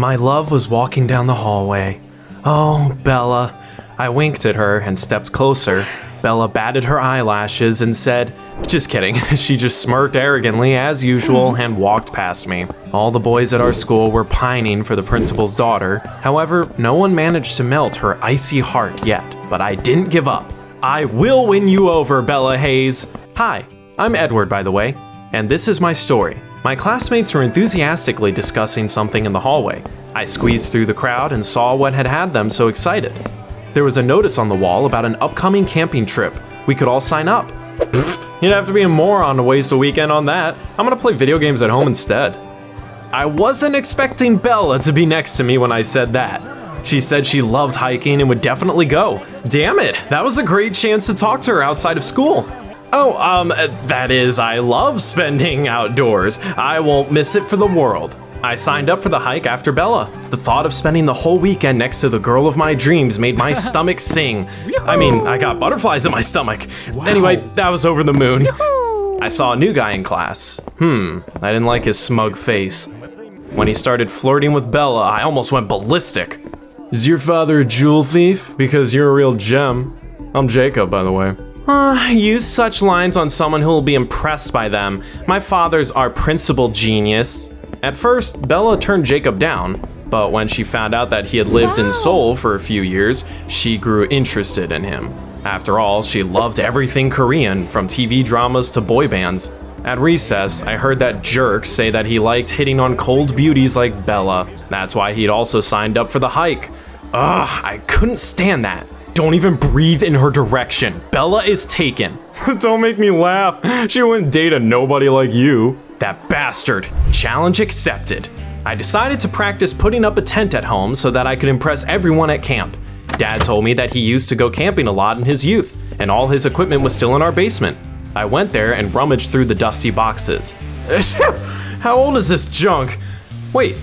My love was walking down the hallway. Oh, Bella. I winked at her and stepped closer. Bella batted her eyelashes and said, "Just kidding." She just smirked arrogantly as usual and walked past me. All the boys at our school were pining for the principal's daughter. However, no one managed to melt her icy heart yet, but I didn't give up. I will win you over, Bella Hayes. Hi, I'm Edward, by the way, and this is my story. My classmates were enthusiastically discussing something in the hallway. I squeezed through the crowd and saw what had them so excited. There was a notice on the wall about an upcoming camping trip. We could all sign up. You'd have to be a moron to waste a weekend on that. I'm gonna play video games at home instead. I wasn't expecting Bella to be next to me when I said that. She said she loved hiking and would definitely go. Damn it, that was a great chance to talk to her outside of school. That is, I love spending outdoors. I won't miss it for the world. I signed up for the hike after Bella. The thought of spending the whole weekend next to the girl of my dreams made my stomach sing. I mean, I got butterflies in my stomach. Wow. Anyway, I was over the moon. I saw a new guy in class. I didn't like his smug face. When he started flirting with Bella, I almost went ballistic. Is your father a jewel thief? Because you're a real gem. I'm Jacob, by the way. Use such lines on someone who will be impressed by them. My father's our principal genius. At first, Bella turned Jacob down, but when she found out that he had lived in Seoul for a few years, she grew interested in him. After all, she loved everything Korean, from TV dramas to boy bands. At recess, I heard that jerk say that he liked hitting on cold beauties like Bella. That's why he'd also signed up for the hike. I couldn't stand that. Don't even breathe in her direction. Bella is taken. Don't make me laugh. She wouldn't date a nobody like you. That bastard. Challenge accepted. I decided to practice putting up a tent at home so that I could impress everyone at camp. Dad told me that he used to go camping a lot in his youth, and all his equipment was still in our basement. I went there and rummaged through the dusty boxes. How old is this junk? Wait,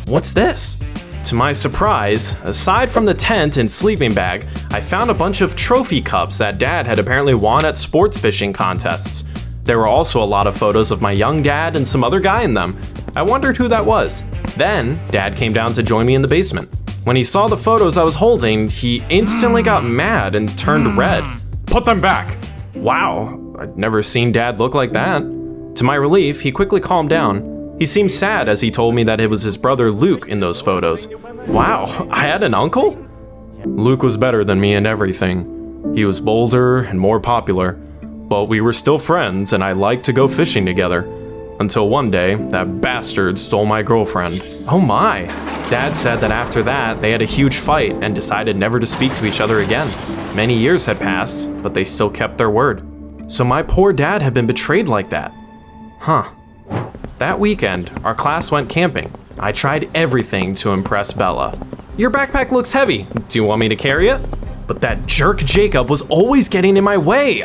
what's this? To my surprise, aside from the tent and sleeping bag, I found a bunch of trophy cups that Dad had apparently won at sports fishing contests. There were also a lot of photos of my young dad and some other guy in them. I wondered who that was. Then, Dad came down to join me in the basement. When he saw the photos I was holding, he instantly got mad and turned red. Put them back! Wow, I'd never seen Dad look like that. To my relief, he quickly calmed down. He seemed sad as he told me that it was his brother Luke in those photos. Wow, I had an uncle? Luke was better than me in everything. He was bolder and more popular, but we were still friends and I liked to go fishing together. Until one day, that bastard stole my girlfriend. Oh my! Dad said that after that, they had a huge fight and decided never to speak to each other again. Many years had passed, but they still kept their word. So my poor dad had been betrayed like that. Huh. That weekend, our class went camping. I tried everything to impress Bella. Your backpack looks heavy. Do you want me to carry it? But that jerk Jacob was always getting in my way.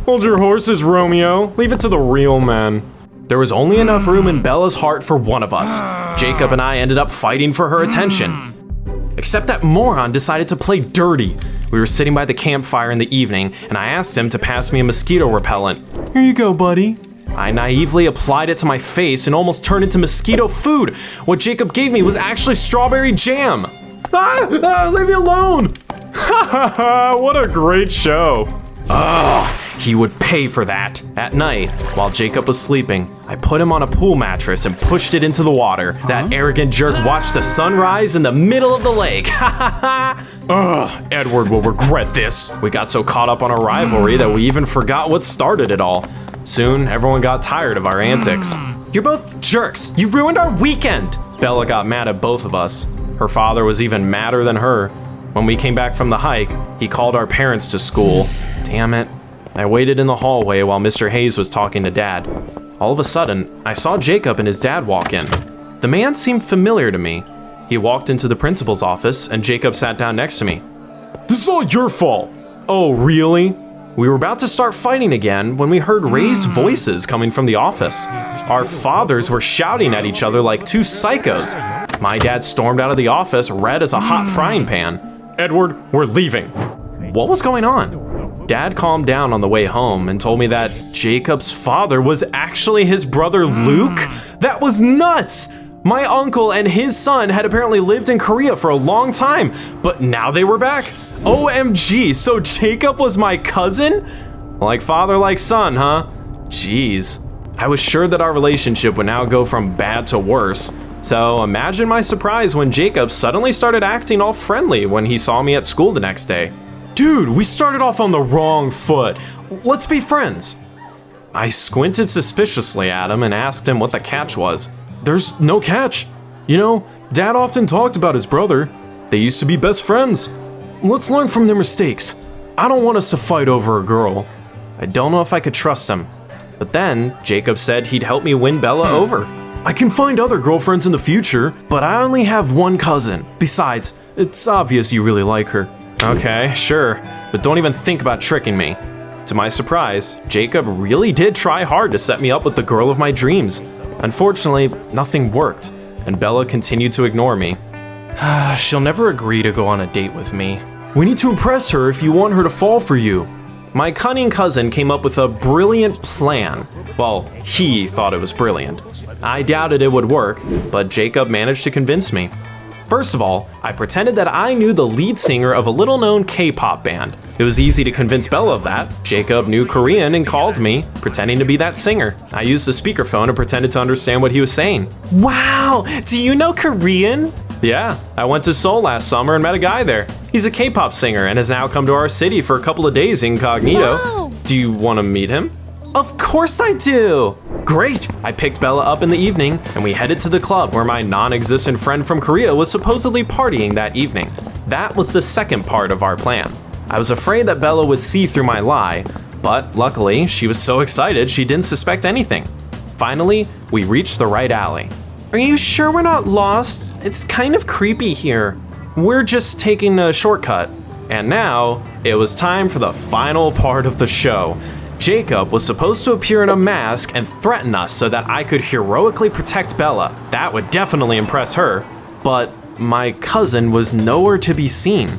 Hold your horses, Romeo. Leave it to the real men. There was only enough room in Bella's heart for one of us. Jacob and I ended up fighting for her attention. Except that moron decided to play dirty. We were sitting by the campfire in the evening, and I asked him to pass me a mosquito repellent. Here you go, buddy. I naively applied it to my face and almost turned into mosquito food. What Jacob gave me was actually strawberry jam. Leave me alone! What a great show. He would pay for that. At night, while Jacob was sleeping, I put him on a pool mattress and pushed it into the water. That arrogant jerk watched the sun rise in the middle of the lake. Edward will regret this. We got so caught up on our rivalry that we even forgot what started it all. Soon, everyone got tired of our antics. You're both jerks. You ruined our weekend. Bella got mad at both of us. Her father was even madder than her. When we came back from the hike, he called our parents to school. Damn it. I waited in the hallway while Mr. Hayes was talking to Dad. All of a sudden, I saw Jacob and his dad walk in. The man seemed familiar to me. He walked into the principal's office and Jacob sat down next to me. This is all your fault. Oh, really? We were about to start fighting again when we heard raised voices coming from the office. Our fathers were shouting at each other like two psychos. My dad stormed out of the office, red as a hot frying pan. Edward, we're leaving. What was going on? Dad calmed down on the way home and told me that Jacob's father was actually his brother Luke? That was nuts! My uncle and his son had apparently lived in Korea for a long time, but now they were back. OMG, so Jacob was my cousin? Like father, like son, huh? Jeez. I was sure that our relationship would now go from bad to worse. So imagine my surprise when Jacob suddenly started acting all friendly when he saw me at school the next day. Dude, we started off on the wrong foot. Let's be friends. I squinted suspiciously at him and asked him what the catch was. There's no catch. You know, Dad often talked about his brother. They used to be best friends. Let's learn from their mistakes. I don't want us to fight over a girl. I don't know if I could trust him. But then, Jacob said he'd help me win Bella over. I can find other girlfriends in the future, but I only have one cousin. Besides, it's obvious you really like her. Okay, sure, but don't even think about tricking me. To my surprise, Jacob really did try hard to set me up with the girl of my dreams. Unfortunately, nothing worked, and Bella continued to ignore me. She'll never agree to go on a date with me. We need to impress her if you want her to fall for you. My cunning cousin came up with a brilliant plan. Well, he thought it was brilliant. I doubted it would work, but Jacob managed to convince me. First of all, I pretended that I knew the lead singer of a little-known K-pop band. It was easy to convince Bella of that. Jacob knew Korean and called me, pretending to be that singer. I used the speakerphone and pretended to understand what he was saying. Wow, do you know Korean? Yeah, I went to Seoul last summer and met a guy there. He's a K-pop singer and has now come to our city for a couple of days incognito. Wow. Do you want to meet him? Of course I do! Great! I picked Bella up in the evening and we headed to the club where my non-existent friend from Korea was supposedly partying that evening. That was the second part of our plan. I was afraid that Bella would see through my lie, but luckily she was so excited she didn't suspect anything. Finally, we reached the right alley. Are you sure we're not lost? It's kind of creepy here. We're just taking a shortcut. And now, it was time for the final part of the show. Jacob was supposed to appear in a mask and threaten us so that I could heroically protect Bella. That would definitely impress her. But my cousin was nowhere to be seen.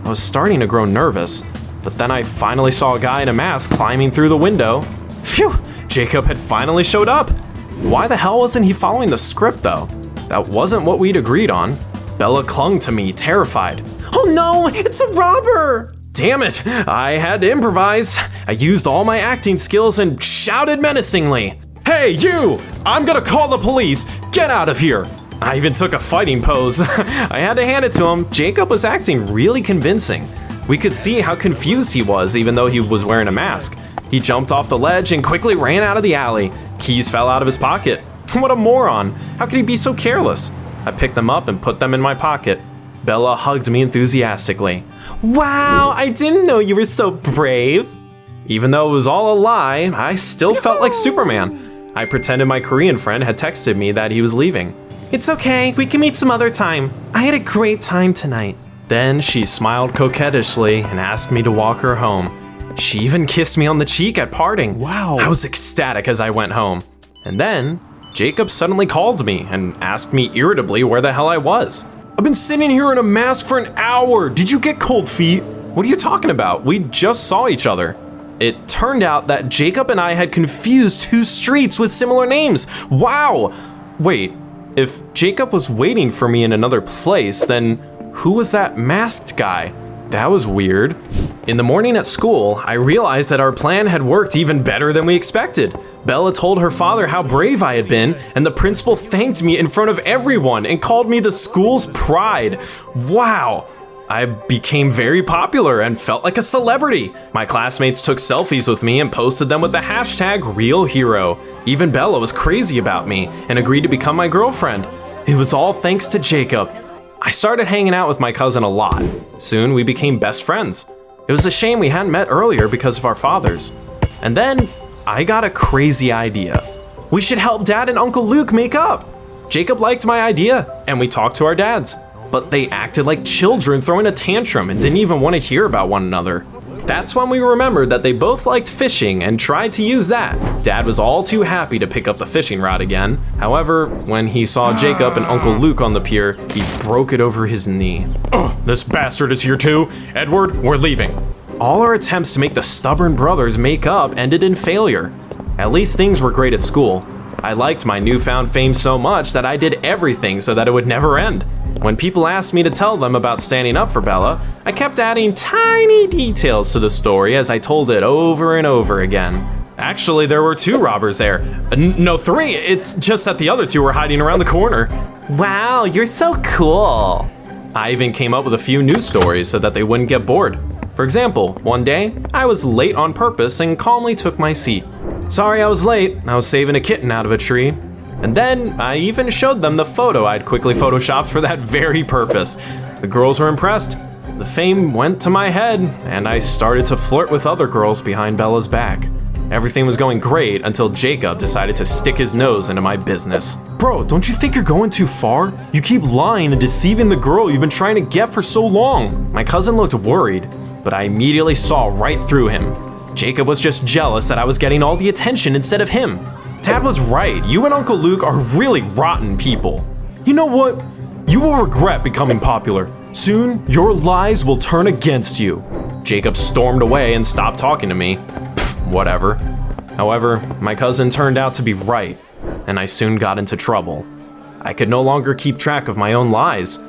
I was starting to grow nervous, but then I finally saw a guy in a mask climbing through the window. Phew, Jacob had finally showed up. Why the hell wasn't he following the script though? That wasn't what we'd agreed on. Bella clung to me, terrified. Oh no, it's a robber! Damn it, I had to improvise. I used all my acting skills and shouted menacingly. Hey, you! I'm gonna call the police! Get out of here! I even took a fighting pose. I had to hand it to him. Jacob was acting really convincing. We could see how confused he was even though he was wearing a mask. He jumped off the ledge and quickly ran out of the alley. Keys fell out of his pocket. What a moron! How could he be so careless? I picked them up and put them in my pocket. Bella hugged me enthusiastically. Wow, I didn't know you were so brave. Even though it was all a lie, I still felt like Superman. I pretended my Korean friend had texted me that he was leaving. It's okay, we can meet some other time. I had a great time tonight. Then she smiled coquettishly and asked me to walk her home. She even kissed me on the cheek at parting. Wow. I was ecstatic as I went home. And then, Jacob suddenly called me and asked me irritably where the hell I was. I've been sitting here in a mask for an hour. Did you get cold feet? What are you talking about? We just saw each other. It turned out that Jacob and I had confused two streets with similar names. Wow. Wait, if Jacob was waiting for me in another place, then who was that masked guy? That was weird. In the morning at school, I realized that our plan had worked even better than we expected. Bella told her father how brave I had been, and the principal thanked me in front of everyone and called me the school's pride. Wow! I became very popular and felt like a celebrity. My classmates took selfies with me and posted them with the hashtag #RealHero. Even Bella was crazy about me and agreed to become my girlfriend. It was all thanks to Jacob. I started hanging out with my cousin a lot. Soon we became best friends. It was a shame we hadn't met earlier because of our fathers. And then I got a crazy idea. We should help Dad and Uncle Luke make up. Jacob liked my idea and we talked to our dads, but they acted like children throwing a tantrum and didn't even want to hear about one another. That's when we remembered that they both liked fishing and tried to use that. Dad was all too happy to pick up the fishing rod again. However, when he saw Jacob and Uncle Luke on the pier, he broke it over his knee. This bastard is here too. Edward, we're leaving. All our attempts to make the stubborn brothers make up ended in failure. At least things were great at school. I liked my newfound fame so much that I did everything so that it would never end. When people asked me to tell them about standing up for Bella, I kept adding tiny details to the story as I told it over and over again. Actually, there were 2 robbers there. No, 3. It's just that the other 2 were hiding around the corner. Wow, you're so cool. I even came up with a few news stories so that they wouldn't get bored. For example, one day, I was late on purpose and calmly took my seat. Sorry I was late, I was saving a kitten out of a tree. And then, I even showed them the photo I'd quickly photoshopped for that very purpose. The girls were impressed. The fame went to my head, and I started to flirt with other girls behind Bella's back. Everything was going great until Jacob decided to stick his nose into my business. Bro, don't you think you're going too far? You keep lying and deceiving the girl you've been trying to get for so long. My cousin looked worried, but I immediately saw right through him. Jacob was just jealous that I was getting all the attention instead of him. Dad was right, you and Uncle Luke are really rotten people. You know what? You will regret becoming popular. Soon, your lies will turn against you. Jacob stormed away and stopped talking to me. Whatever. However, my cousin turned out to be right, and I soon got into trouble. I could no longer keep track of my own lies.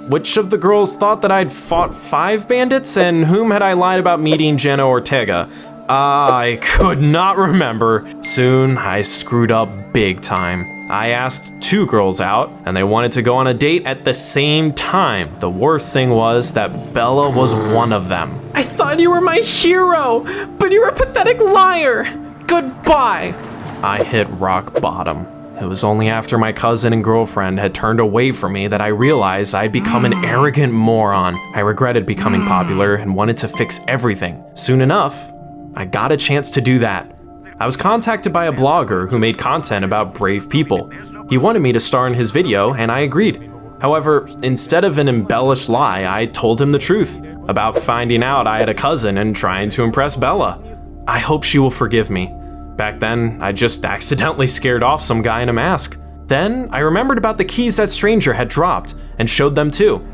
Which of the girls thought that I'd fought 5 bandits, and whom had I lied about meeting Jenna Ortega? I could not remember. Soon, I screwed up big time. I asked 2 girls out, and they wanted to go on a date at the same time. The worst thing was that Bella was one of them. I thought you were my hero, but you're a pathetic liar. Goodbye. I hit rock bottom. It was only after my cousin and girlfriend had turned away from me that I realized I'd become an arrogant moron. I regretted becoming popular and wanted to fix everything. Soon enough, I got a chance to do that. I was contacted by a blogger who made content about brave people. He wanted me to star in his video, and I agreed. However, instead of an embellished lie, I told him the truth about finding out I had a cousin and trying to impress Bella. I hope she will forgive me. Back then, I just accidentally scared off some guy in a mask. Then, I remembered about the keys that stranger had dropped and showed them too.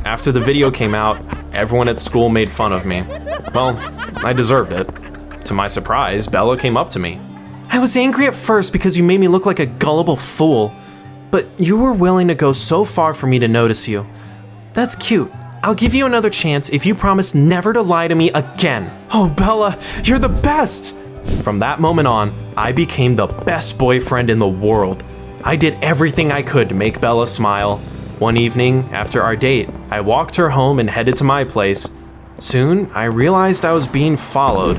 After the video came out, everyone at school made fun of me. Well, I deserved it. To my surprise, Bella came up to me. I was angry at first because you made me look like a gullible fool, but you were willing to go so far for me to notice you. That's cute. I'll give you another chance if you promise never to lie to me again. Oh, Bella, you're the best! From that moment on, I became the best boyfriend in the world. I did everything I could to make Bella smile. One evening, after our date, I walked her home and headed to my place. Soon, I realized I was being followed.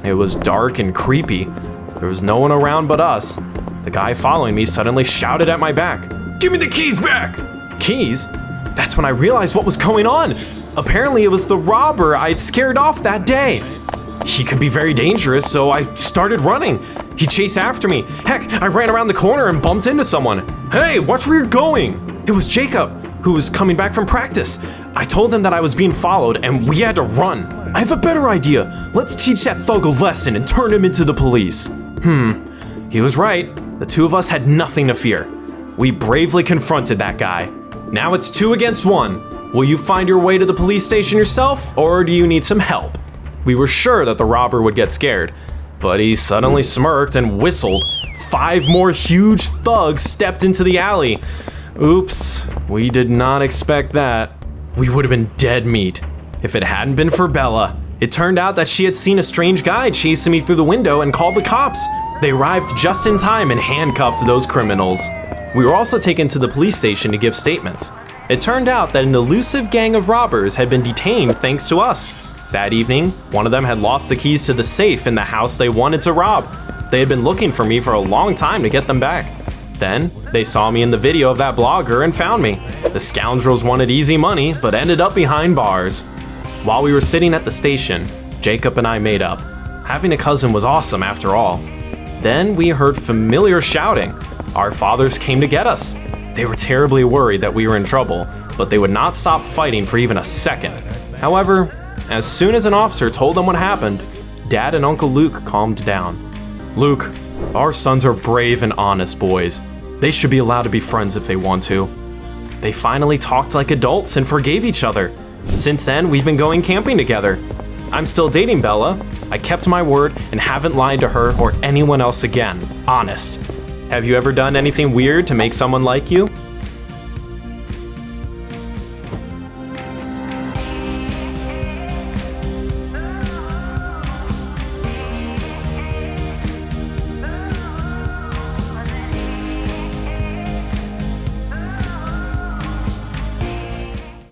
It was dark and creepy. There was no one around but us. The guy following me suddenly shouted at my back, "Give me the keys back!" Keys? That's when I realized what was going on. Apparently it was the robber I'd scared off that day. He could be very dangerous, so I started running. He chased after me. Heck, I ran around the corner and bumped into someone. Hey, watch where you're going! It was Jacob, who was coming back from practice. I told him that I was being followed and we had to run. I have a better idea. Let's teach that thug a lesson and turn him into the police. He was right. The 2 of us had nothing to fear. We bravely confronted that guy. Now it's 2 against 1. Will you find your way to the police station yourself, or do you need some help? We were sure that the robber would get scared, but he suddenly smirked and whistled. 5 more huge thugs stepped into the alley. Oops, we did not expect that. We would have been dead meat if it hadn't been for Bella. It turned out that she had seen a strange guy chasing me through the window and called the cops. They arrived just in time and handcuffed those criminals. We were also taken to the police station to give statements. It turned out that an elusive gang of robbers had been detained thanks to us. That evening, one of them had lost the keys to the safe in the house they wanted to rob. They had been looking for me for a long time to get them back. Then, they saw me in the video of that blogger and found me. The scoundrels wanted easy money, but ended up behind bars. While we were sitting at the station, Jacob and I made up. Having a cousin was awesome after all. Then we heard familiar shouting. Our fathers came to get us. They were terribly worried that we were in trouble, but they would not stop fighting for even a second. However, as soon as an officer told them what happened, Dad and Uncle Luke calmed down. Luke, our sons are brave and honest boys. They should be allowed to be friends if they want to. They finally talked like adults and forgave each other. Since then, we've been going camping together. I'm still dating Bella. I kept my word and haven't lied to her or anyone else again. Honest. Have you ever done anything weird to make someone like you?